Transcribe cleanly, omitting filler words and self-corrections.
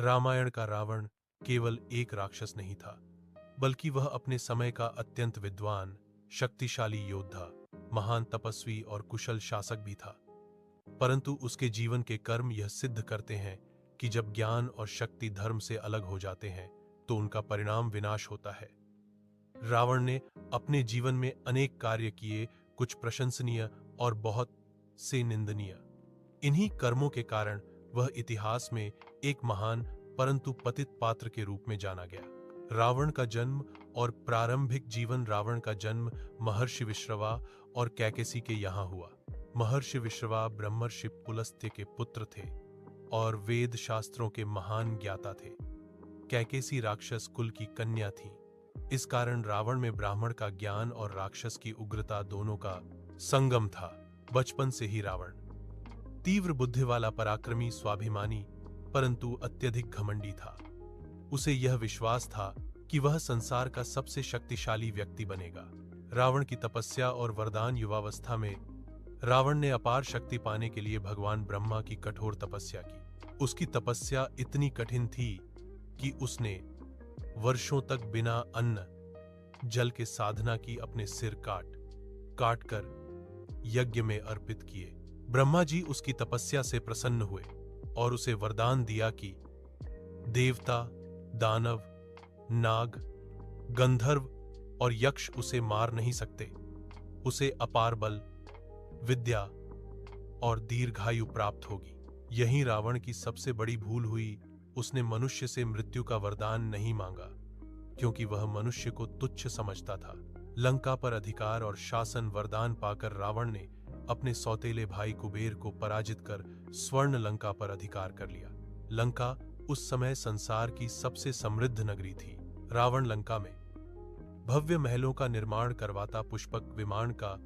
रामायण का रावण केवल एक राक्षस नहीं था, बल्कि वह अपने समय का अत्यंत विद्वान, शक्तिशाली योद्धा, महान तपस्वी और कुशल शासक भी था। परंतु उसके जीवन के कर्म यह सिद्ध करते हैं कि जब ज्ञान और शक्ति धर्म से अलग हो जाते हैं तो उनका परिणाम विनाश होता है। रावण ने अपने जीवन में अनेक कार्य किए, कुछ प्रशंसनीय और बहुत से निंदनीय। इन्हीं कर्मों के कारण वह इतिहास में एक महान परंतु पतित पात्र के रूप में जाना गया। रावण का जन्म और प्रारंभिक जीवन। रावण का जन्म महर्षि विश्रवा और कैकेसी के यहाँ हुआ। महर्षि विश्रवा ब्रह्मर्षि पुलस्त्य के पुत्र थे और वेद शास्त्रों के महान ज्ञाता थे। कैकेसी राक्षस कुल की कन्या थी। इस कारण रावण में ब्राह्मण का ज्ञान और राक्षस की उग्रता दोनों का संगम था। बचपन से ही रावण तीव्र बुद्धि वाला, पराक्रमी, स्वाभिमानी, परंतु अत्यधिक घमंडी था। उसे यह विश्वास था कि वह संसार का सबसे शक्तिशाली व्यक्ति बनेगा। रावण की तपस्या और वरदान। युवावस्था में रावण ने अपार शक्ति पाने के लिए भगवान ब्रह्मा की कठोर तपस्या की। उसकी तपस्या इतनी कठिन थी कि उसने वर्षों तक बिना अन्न जल के साधना की, अपने सिर काट कर यज्ञ में अर्पित किए। ब्रह्मा जी उसकी तपस्या से प्रसन्न हुए और उसे वरदान दिया कि देवता, दानव, नाग, गंधर्व और यक्ष उसे मार नहीं सकते। उसे अपार बल, विद्या और दीर्घायु प्राप्त होगी। यही रावण की सबसे बड़ी भूल हुई। उसने मनुष्य से मृत्यु का वरदान नहीं मांगा, क्योंकि वह मनुष्य को तुच्छ समझता था। लंका पर अधिकार और शासन वरदान पाकर रावण ने अपने सौतेले भाई कुबेर को पराजित कर स्वर्ण लंका पर अधिकार कर लिया। लंका उस समय संसार की सबसे समृद्ध नगरी थी। रावण लंका में भव्य महलों का निर्माण करवाता, पुष्पक विमान का